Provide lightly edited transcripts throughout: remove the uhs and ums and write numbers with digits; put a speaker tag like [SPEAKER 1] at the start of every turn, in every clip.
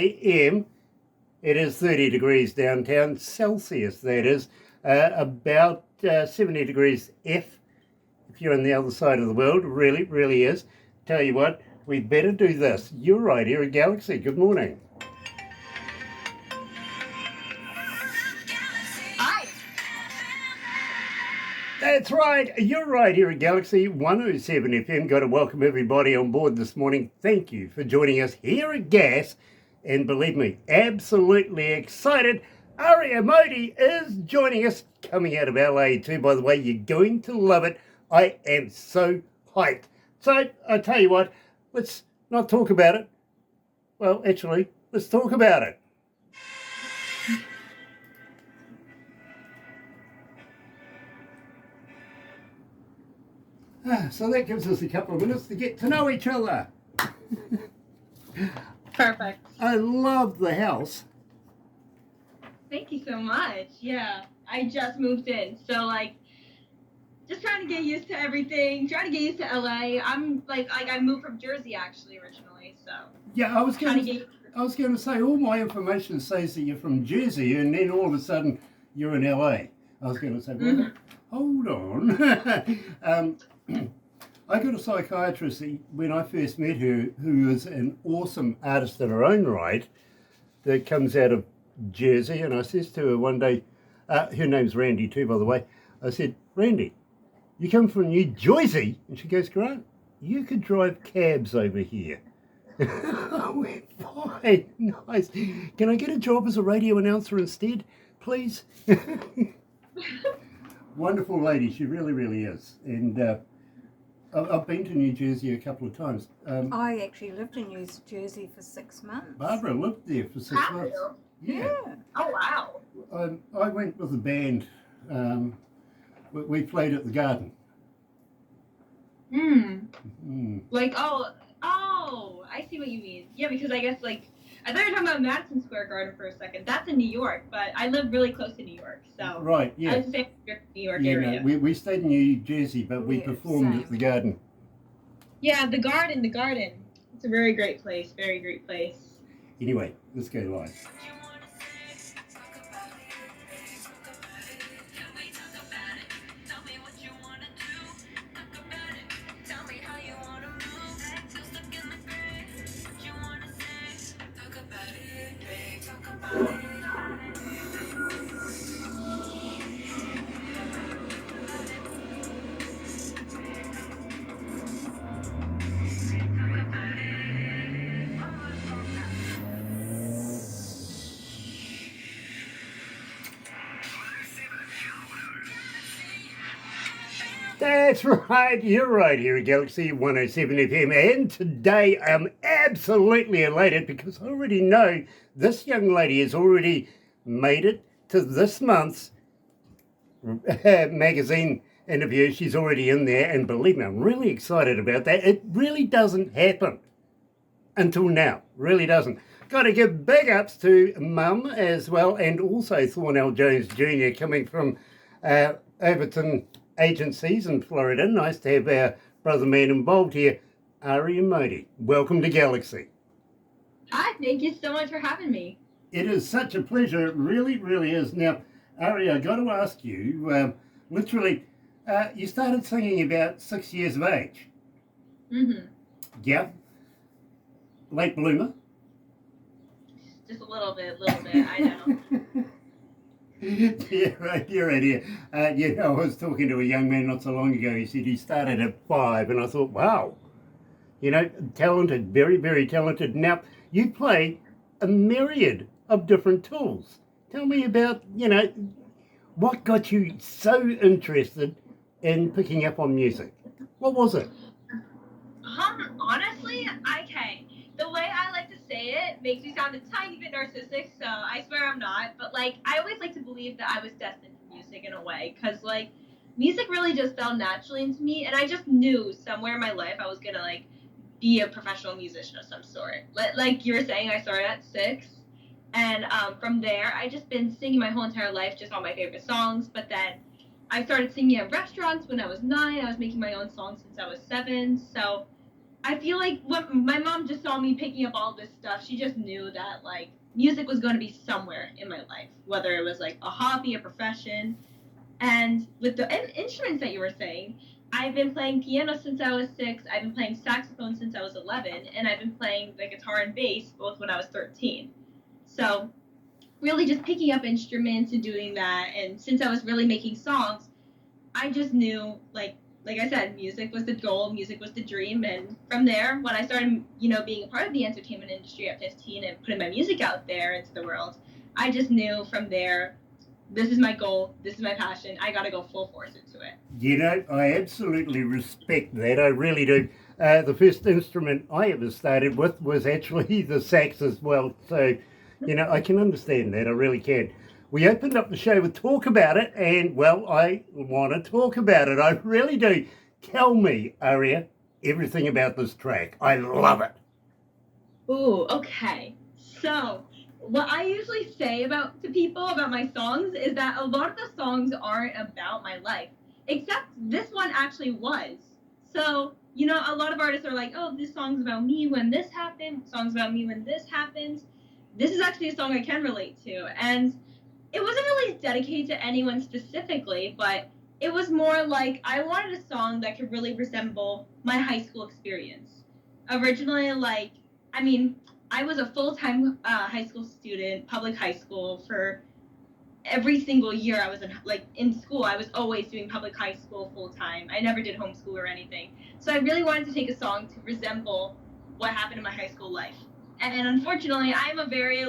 [SPEAKER 1] a.m. It is 30 degrees downtown, Celsius that is, about 70 degrees F if you're on the other side of the world. Really, really is. Tell you what, we better do this. You're right here at Galaxy. Good morning.
[SPEAKER 2] Hi.
[SPEAKER 1] That's right. You're right here at Galaxy 107 FM. Got to welcome everybody on board this morning. Thank you for joining us here at Gas. And believe me, absolutely excited. Aria Mody is joining us, coming out of LA too, by the way. You're going to love it. I am so hyped. So I tell you what, let's not talk about it. Well, actually, let's talk about it. So that gives us a couple of minutes to get to know each other.
[SPEAKER 2] Perfect.
[SPEAKER 1] I love the house.
[SPEAKER 2] Thank you so much. Yeah, I just moved in, so just trying to get used to everything. Trying to get used to LA. I'm I moved from Jersey actually originally, so
[SPEAKER 1] Yeah, I was going to say all my information says that you're from Jersey, and then all of a sudden you're in LA. I was going to say, well, hold on. I got a psychiatrist when I first met her, who is an awesome artist in her own right, that comes out of Jersey, and I says to her one day, her name's Randy too, by the way. I said, Randy, you come from New Jersey? And she goes, Grant, you could drive cabs over here. I went, fine, nice. Can I get a job as a radio announcer instead, please? Wonderful lady, she really, really is. And I've been to New Jersey a couple of times.
[SPEAKER 3] I actually lived in New Jersey for 6 months.
[SPEAKER 1] Barbara lived there for 6 months.
[SPEAKER 3] Yeah.
[SPEAKER 2] Oh wow.
[SPEAKER 1] I went with a band. We played at the Garden.
[SPEAKER 2] I see what you mean. Yeah, because I guess I thought you were talking about Madison Square Garden for a second. That's in New York, but I live really close to New York, so
[SPEAKER 1] Right, yeah.
[SPEAKER 2] I was saying New York area.
[SPEAKER 1] No, we stayed in New Jersey, but we performed at the Garden.
[SPEAKER 2] Yeah, the Garden. It's a very great place. Very great place.
[SPEAKER 1] Anyway, let's go live. That's right, you're right here at Galaxy 107 FM, and today I'm absolutely elated because I already know this young lady has already made it to this month's magazine interview. She's already in there, and believe me, I'm really excited about that. It really doesn't happen until now, really doesn't. Got to give big ups to Mum as well, and also Thornell Jones Jr. coming from Overton Agencies in Florida. Nice to have our brother man involved here. Aria Mody, welcome to Galaxy.
[SPEAKER 2] Hi, thank you so much for having me.
[SPEAKER 1] It is such a pleasure. It really, really is. Now, Aria, I got to ask you, literally, you started singing about 6 years of age.
[SPEAKER 2] Mm-hmm.
[SPEAKER 1] Yeah. Late bloomer.
[SPEAKER 2] Just a little bit, I know.
[SPEAKER 1] Yeah, right, you're right here. I was talking to a young man not so long ago. He said he started at 5, and I thought, wow, talented, very, very talented. Now, you play a myriad of different tools. Tell me about, what got you so interested in picking up on music? What was it?
[SPEAKER 2] Honestly, the way I like to say it makes me sound a tiny bit narcissistic, so I swear I'm not, but I always like to believe that I was destined for music in a way, because music really just fell naturally into me, and I just knew somewhere in my life I was gonna be a professional musician of some sort. Like you were saying, I started at 6, and from there I just been singing my whole entire life, just all my favorite songs. But then I started singing at restaurants when I was 9. I was making my own songs since I was 7, so I feel like when my mom just saw me picking up all this stuff, she just knew that like music was going to be somewhere in my life, whether it was like a hobby, a profession. And with the instruments that you were saying, I've been playing piano since I was 6. I've been playing saxophone since I was 11, and I've been playing the guitar and bass both when I was 13. So really just picking up instruments and doing that. And since I was really making songs, I just knew like I said, music was the goal, music was the dream, and from there, when I started, being a part of the entertainment industry at 15 and putting my music out there into the world, I just knew from there, this is my goal, this is my passion. I got to go full force into it.
[SPEAKER 1] You know, I absolutely respect that. I really do. The first instrument I ever started with was actually the sax as well. So, I can understand that. I really can. We opened up the show with Talk About It, and, well, I want to talk about it. I really do. Tell me, Aria, everything about this track. I love it.
[SPEAKER 2] Ooh, okay. So, what I usually say to people about my songs is that a lot of the songs aren't about my life, except this one actually was. So, a lot of artists are like, "Oh, this song's about me when this happened. Song's about me when this happens." This is actually a song I can relate to, and it wasn't really dedicated to anyone specifically, but it was more like I wanted a song that could really resemble my high school experience. Originally, I mean, I was a full-time high school student, public high school for every single year I was in school. I was always doing public high school full time. I never did homeschool or anything. So I really wanted to take a song to resemble what happened in my high school life. And unfortunately, I'm a very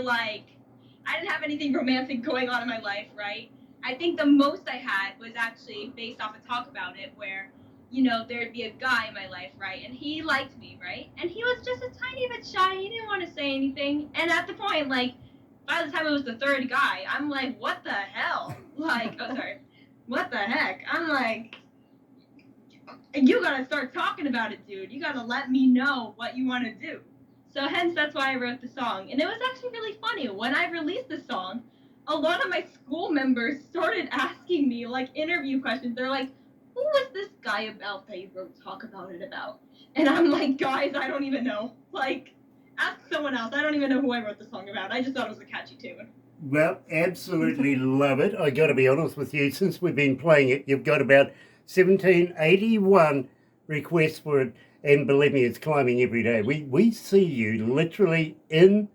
[SPEAKER 2] I didn't have anything romantic going on in my life, right? I think the most I had was actually based off a Talk About It, where there'd be a guy in my life, right? And he liked me, right? And he was just a tiny bit shy. He didn't want to say anything. And at the point, by the time it was the third guy, I'm like, what the hell? Oh, sorry. What the heck? I'm like, you gotta start talking about it, dude. You gotta let me know what you want to do. So hence, that's why I wrote the song. And it was actually really funny. When I released the song, a lot of my school members started asking me, interview questions. They're like, who was this guy about that you wrote Talk About It about? And I'm like, guys, I don't even know. Ask someone else. I don't even know who I wrote the song about. I just thought it was a catchy tune.
[SPEAKER 1] Well, absolutely love it. I got to be honest with you, since we've been playing it, you've got about 1781 requests for it, and believe me, it's climbing every day. We see you literally in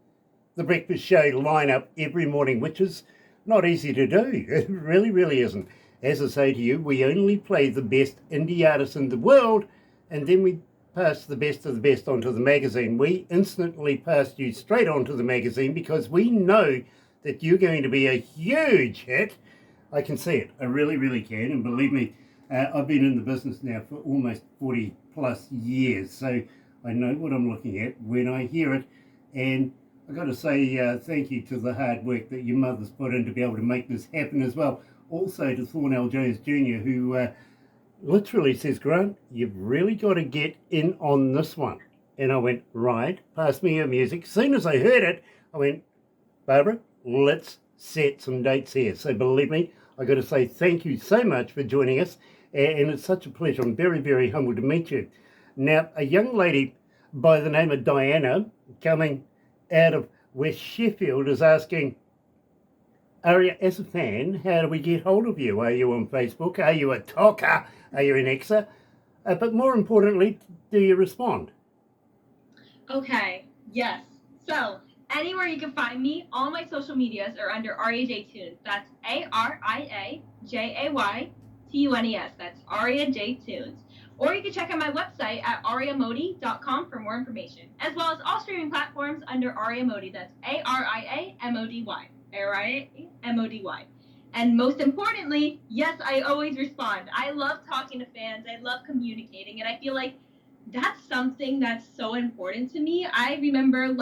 [SPEAKER 1] the breakfast show lineup every morning, which is not easy to do. It really, really isn't. As I say to you, we only play the best indie artists in the world, and then we pass the best of the best onto the magazine. We instantly passed you straight onto the magazine because we know that you're going to be a huge hit. I can see it. I really, really can. And believe me, I've been in the business now for almost 40 plus years. So I know what I'm looking at when I hear it. And I've got to say thank you to the hard work that your mother's put in to be able to make this happen as well. Also to Thornell Jones Jr., who literally says, Grant, you've really got to get in on this one. And I went, right, pass me your music. As soon as I heard it, I went, Barbara, let's set some dates here. So believe me, I got to say thank you so much for joining us, and it's such a pleasure. I'm very, very humbled to meet you. Now, a young lady by the name of Diana, coming out of West Sheffield, is asking, Aria, as a fan, how do we get hold of you? Are you on Facebook? Are you a talker? Are you an Xer? But more importantly, do you respond?
[SPEAKER 2] Okay, yes. So, anywhere you can find me, all my social medias are under Aria J Tunes. That's AriaJayTunes. That's Aria J Tunes. Or you can check out my website at ariamody.com for more information, as well as all streaming platforms under Aria Mody. That's ARIAMODY. ARIAMODY. And most importantly, yes, I always respond. I love talking to fans. I love communicating, and I feel like that's something that's so important to me. I remember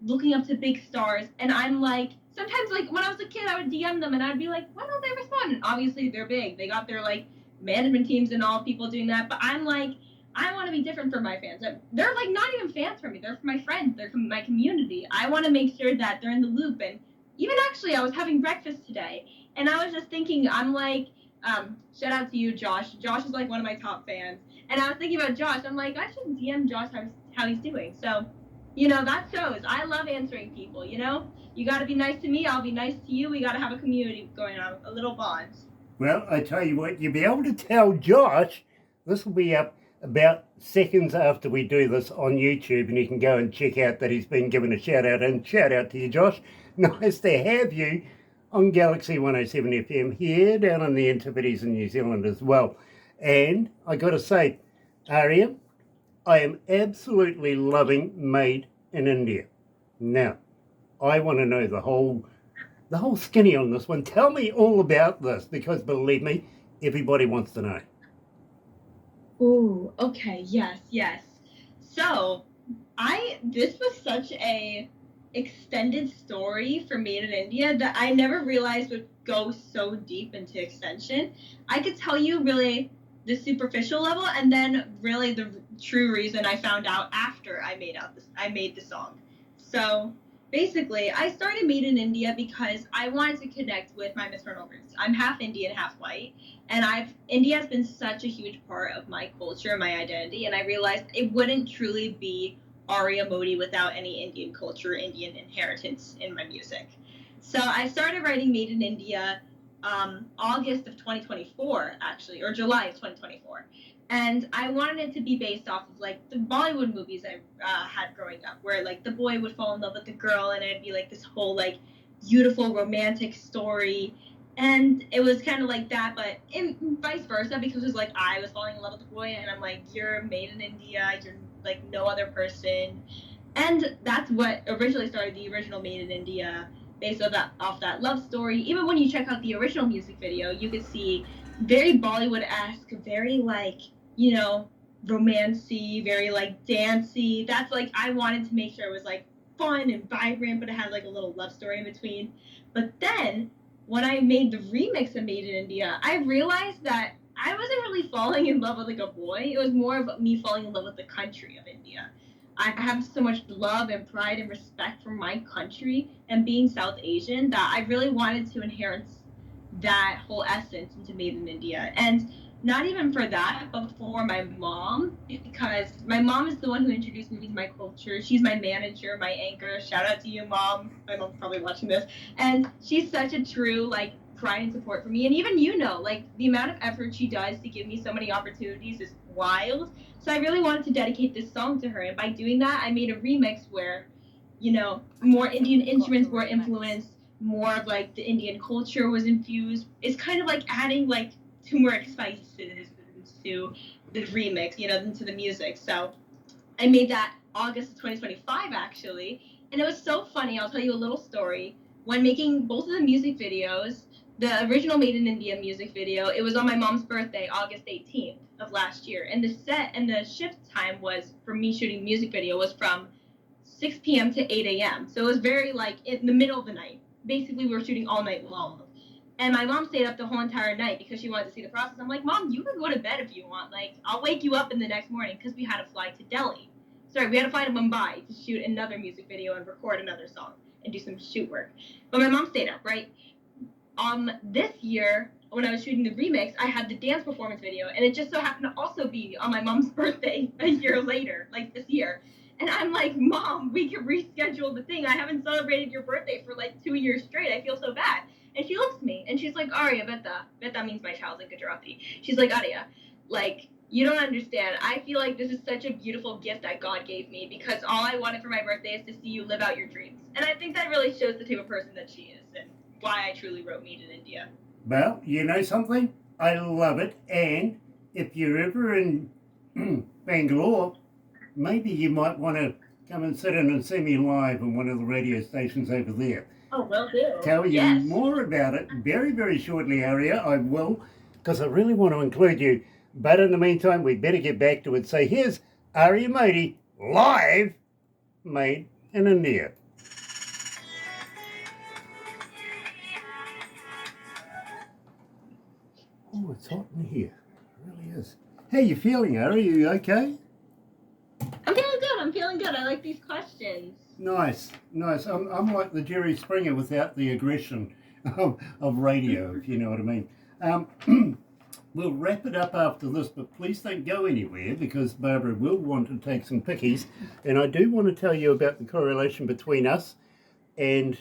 [SPEAKER 2] looking up to big stars, and I'm like, sometimes when I was a kid, I would DM them and I'd be like, why don't they respond? And obviously they're big. They got their management teams and all people doing that. But I'm like, I want to be different for my fans. They're not even fans for me. They're for my friends. They're from my community. I want to make sure that they're in the loop. And even actually, I was having breakfast today, and I was just thinking, I'm like, Shout out to you, Josh. Josh is like one of my top fans. And I was thinking about Josh. I'm like, I should DM Josh how he's doing. So, that shows. I love answering people, You got to be nice to me. I'll be nice to you. We got to have a community going on, a little bond.
[SPEAKER 1] Well, I tell you what, you'll be able to tell Josh, this will be up about seconds after we do this on YouTube, and you can go and check out that he's been given a shout out. And shout out to you, Josh. Nice to have you on Galaxy 107 FM here down in the Antipodes in New Zealand as well. And I got to say, Aria, I am absolutely loving Made in India. Now, I want to know the whole skinny on this one. Tell me all about this, because believe me, everybody wants to know.
[SPEAKER 2] Ooh, okay, yes. So, this was such a extended story for Made in India that I never realized would go so deep into extension. I could tell you really the superficial level, and then really the true reason I found out after I made the song. So basically, I started Made in India because I wanted to connect with my maternal roots. I'm half Indian, half white, and India has been such a huge part of my culture, my identity, and I realized it wouldn't truly be Aria Mody without any Indian culture, Indian inheritance in my music. So I started writing Made in India August of 2024, actually, or July of 2024. And I wanted it to be based off of like the Bollywood movies I had growing up, where like the boy would fall in love with the girl, and it'd be like this whole like beautiful romantic story. And it was kind of like that, but vice versa, because it was like I was falling in love with the boy, and I'm like, you're made in India, you're like no other person. And that's what originally started the original Made in India, based off that love story. Even when you check out the original music video, you could see very Bollywood-esque, very like, romancy, very like dancey. That's like I wanted to make sure it was like fun and vibrant, but it had like a little love story in between. But then when I made the remix of Made in India, I realized that I wasn't really falling in love with like a boy. It was more of me falling in love with the country of India. I have so much love and pride and respect for my country and being South Asian that I really wanted to inherit that whole essence into Made in India. And not even for that, but for my mom, because my mom is the one who introduced me to my culture. She's my manager, my anchor. Shout out to you, Mom. My mom's probably watching this. And she's such a true, like, pride and support for me. And even like, the amount of effort she does to give me so many opportunities is wild. So I really wanted to dedicate this song to her. And by doing that, I made a remix where, more Indian instruments were influenced, more of, like, the Indian culture was infused. It's kind of like adding, like, turmeric spices to the remix, into the music. So I made that August of 2025, actually. And it was so funny. I'll tell you a little story. When making both of the music videos, the original Made in India music video, it was on my mom's birthday, August 18th of last year. And the set and the shift time was, for me shooting music video, was from 6 p.m. to 8 a.m. So it was very, like, in the middle of the night. Basically, we were shooting all night long. And my mom stayed up the whole entire night because she wanted to see the process. I'm like, Mom, you can go to bed if you want. Like, I'll wake you up in the next morning, because we had to fly to Delhi. Sorry, we had to fly to Mumbai to shoot another music video and record another song and do some shoot work. But my mom stayed up, right? This year, when I was shooting the remix, I had the dance performance video, and it just so happened to also be on my mom's birthday a year later, like this year. And I'm like, Mom, we can reschedule the thing. I haven't celebrated your birthday for like 2 years straight. I feel so bad. And she looks at me, and she's like, Aria, Beta means my child in Gujarati. She's like, Aria, like, you don't understand. I feel like this is such a beautiful gift that God gave me, because all I wanted for my birthday is to see you live out your dreams. And I think that really shows the type of person that she is and why I truly wrote Made in India.
[SPEAKER 1] Well, you know something? I love it. And if you're ever in Bangalore, maybe you might want to come and sit in and see me live on one of the radio stations over there.
[SPEAKER 2] Oh, will do.
[SPEAKER 1] Tell you more about it very, very shortly, Aria. I will, because I really want to include you. But in the meantime, we better get back to it. So here's Aria Mody, live, Made in India. Oh, it's hot in here. It really is. How you feeling, Aria? You okay?
[SPEAKER 2] I'm feeling good. I like these questions.
[SPEAKER 1] Nice. I'm like the Jerry Springer without the aggression of radio, if you know what I mean. We'll wrap it up after this, but please don't go anywhere because Barbara will want to take some pickies. And I do want to tell you about the correlation between us and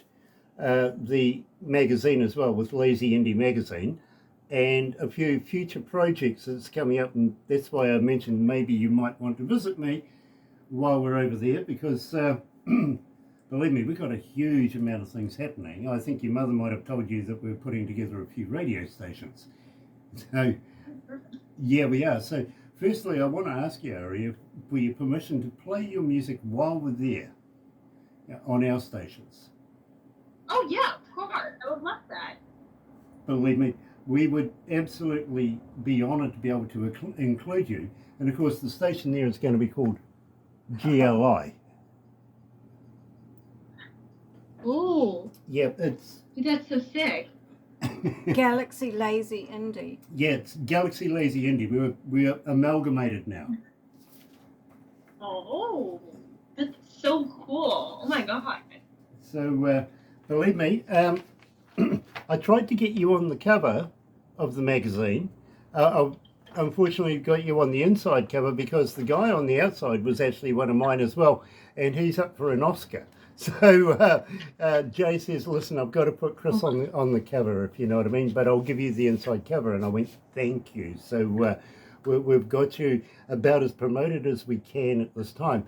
[SPEAKER 1] the magazine as well, with Lazy Indie Magazine, and a few future projects that's coming up. And that's why I mentioned maybe you might want to visit me while we're over there because believe me, we've got a huge amount of things happening. I think your mother might have told you that we're putting together a few radio stations. So, yeah, we are. So, firstly, I want to ask you, Aria, for your permission to play your music while we're there on our stations.
[SPEAKER 2] Oh, yeah, of course. I would love that.
[SPEAKER 1] Believe me, we would absolutely be honoured to be able to include you. And, of course, the station there is going to be called GLI.
[SPEAKER 2] Ooh.
[SPEAKER 1] Yeah, it's...
[SPEAKER 2] That's so sick.
[SPEAKER 3] Galaxy Lazy Indie.
[SPEAKER 1] Yeah, it's Galaxy Lazy Indie. We're amalgamated now.
[SPEAKER 2] Oh, that's so cool. Oh my god.
[SPEAKER 1] So, believe me, I tried to get you on the cover of the magazine. I unfortunately got you on the inside cover because the guy on the outside was actually one of mine as well, and he's up for an Oscar. So Jay says, listen, I've got to put Chris on the cover, if you know what I mean, but I'll give you the inside cover. And I went, thank you. So we've got you about as promoted as we can at this time.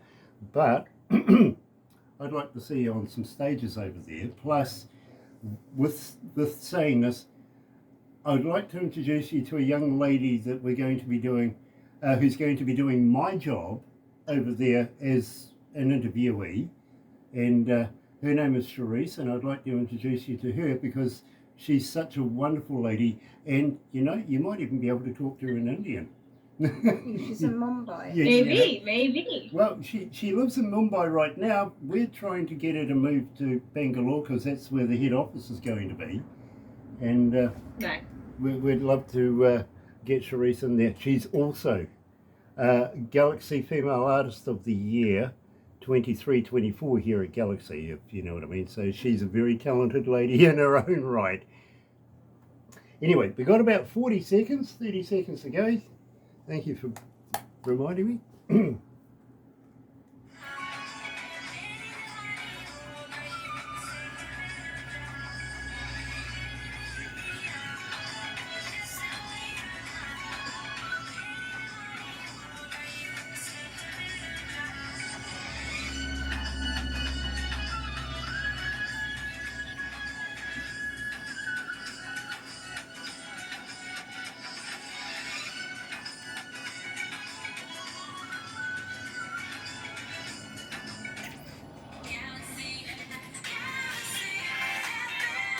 [SPEAKER 1] But I'd like to see you on some stages over there. Plus, with saying this, I'd like to introduce you to a young lady that we're going to be doing, who's going to be doing my job over there as an interviewee. And her name is Charisse, and I'd like to introduce you to her because she's such a wonderful lady. And, you know, you might even be able to talk to her in Indian.
[SPEAKER 3] She's in Mumbai.
[SPEAKER 1] Yeah,
[SPEAKER 2] Maybe.
[SPEAKER 1] Well, she lives in Mumbai right now. We're trying to get her to move to Bangalore because that's where the head office is going to be. And
[SPEAKER 2] Nice.
[SPEAKER 1] we'd love to get Charisse in there. She's also Galaxy Female Artist of the Year 23-24 here at Galaxy, if you know what I mean. So she's a very talented lady in her own right. Anyway, we've got about 30 seconds to go. Thank you for reminding me.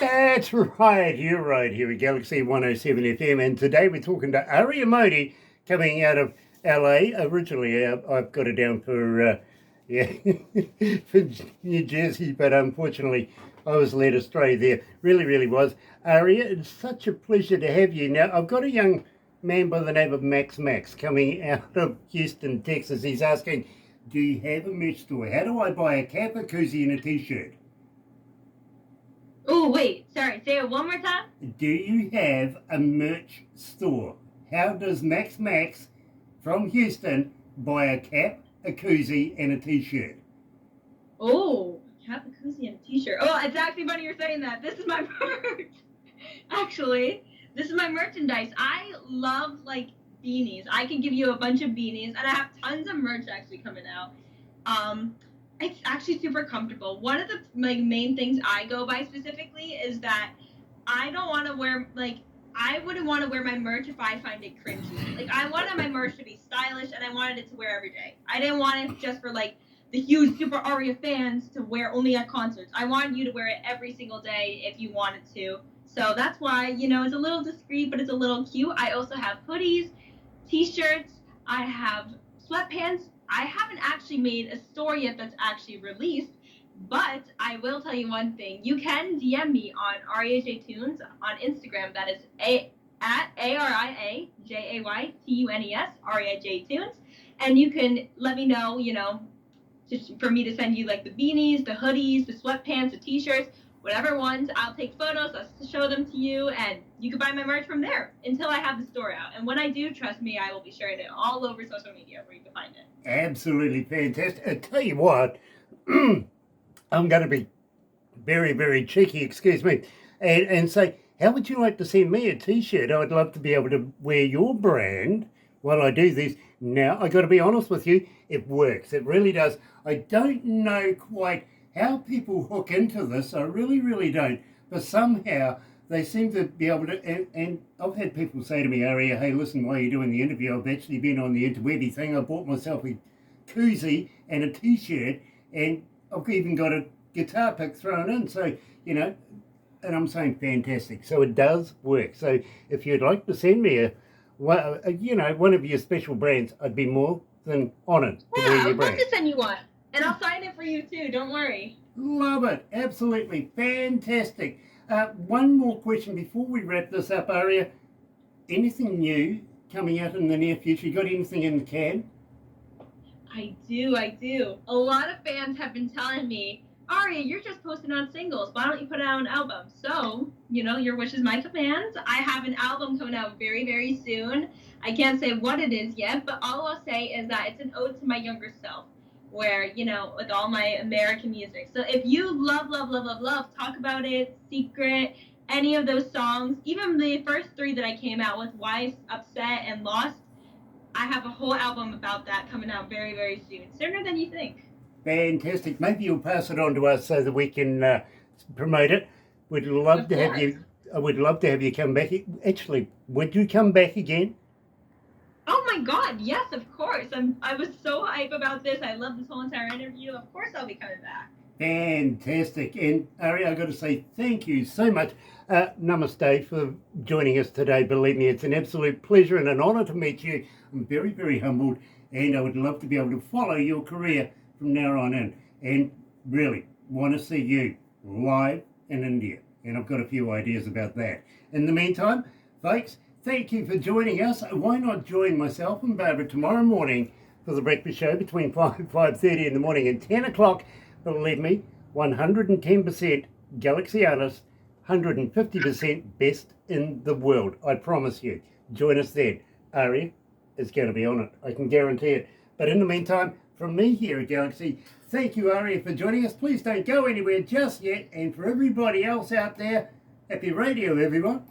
[SPEAKER 1] That's right, you're right, here at Galaxy 107 FM, and today we're talking to Aria Mody, coming out of LA. Originally, I've got it down for, for New Jersey, but unfortunately I was led astray there. Really was. Aria, it's such a pleasure to have you. Now, I've got a young man by the name of Max coming out of Houston, Texas. He's asking, do you have a merch store? How do I buy a cap, a koozie, and a t-shirt?
[SPEAKER 2] Oh, wait. Sorry. Say it one more time.
[SPEAKER 1] Do you have a merch store? How does Max from Houston buy a cap, a koozie, and a t-shirt?
[SPEAKER 2] Oh, cap, a koozie, and a t-shirt. Oh, it's actually funny you're saying that. This is my merch. Actually, this is my merchandise. I love, like, beanies. I can give you a bunch of beanies, and I have tons of merch actually coming out. It's actually super comfortable. One of the main things I go by specifically is that I don't want to wear, like, I wouldn't want to wear my merch if I find it cringy. Like, I wanted my merch to be stylish, and I wanted it to wear every day. I didn't want it just for, like, the huge super Aria fans to wear only at concerts. I wanted you to wear it every single day if you wanted to. So that's why, you know, it's a little discreet, but it's a little cute. I also have hoodies, t-shirts, I have sweatpants. I haven't actually made a store yet that's actually released, but I will tell you one thing. You can DM me on Aria J Tunes on Instagram. That is at ARIAJAYTUNES, Aria J Tunes. And you can let me know, you know, just for me to send you like the beanies, the hoodies, the sweatpants, the t-shirts, whatever ones, I'll take photos, I'll show them to you, and you can buy my merch from there until I have the store out. And when I do, trust me, I will be sharing it all over social media where you can find it.
[SPEAKER 1] Absolutely fantastic. I tell you what, I'm going to be very, very cheeky, excuse me, and say, how would you like to send me a t-shirt? I would love to be able to wear your brand while I do this. Now, I got to be honest with you, it works. It really does. I don't know quite how people hook into this. I really, really don't. But somehow they seem to be able to, and I've had people say to me, Aria, hey, listen, while you're doing the interview, I've actually been on the interwebby thing. I bought myself a koozie and a t-shirt, and I've even got a guitar pick thrown in. So, you know, and I'm saying fantastic. So it does work. So if you'd like to send me one of your special brands, I'd be more than honoured to wear your
[SPEAKER 2] I'd love
[SPEAKER 1] brand.
[SPEAKER 2] to send you one. And I'll sign it for you too, don't worry.
[SPEAKER 1] Love it. Absolutely fantastic. One more question before we wrap this up, Aria. Anything new coming out in the near future? You got anything in the can?
[SPEAKER 2] I do. A lot of fans have been telling me, Aria, you're just posting on singles. Why don't you put out an album? So, your wish is my command. I have an album coming out very, very soon. I can't say what it is yet, but all I'll say is that it's an ode to my younger self, where, with all my American music. So if you love, Talk About It, Secret, any of those songs, even the first 3 that I came out with, Wise, Upset, and Lost, I have a whole album about that coming out very, very soon, sooner than you think.
[SPEAKER 1] Fantastic. Maybe you'll pass it on to us so that we can promote it. We'd love to have you. I would love to have you come back. Actually, would you come back again?
[SPEAKER 2] Oh my God, yes, of course. I was so hype about this. I love this whole entire interview. Of course I'll be coming back.
[SPEAKER 1] Fantastic. And Aria, I've got to say thank you so much. Namaste for joining us today. Believe me, it's an absolute pleasure and an honour to meet you. I'm very, very humbled, and I would love to be able to follow your career from now on in, and really want to see you live in India. And I've got a few ideas about that. In the meantime, folks, thank you for joining us. Why not join myself and Barbara tomorrow morning for the breakfast show between 5:30 in the morning and 10 o'clock. Believe me, 110% Galaxy artist, 150% best in the world. I promise you. Join us then. Aria is going to be on it. I can guarantee it. But in the meantime, from me here at Galaxy, thank you, Aria, for joining us. Please don't go anywhere just yet. And for everybody else out there, happy radio, everyone.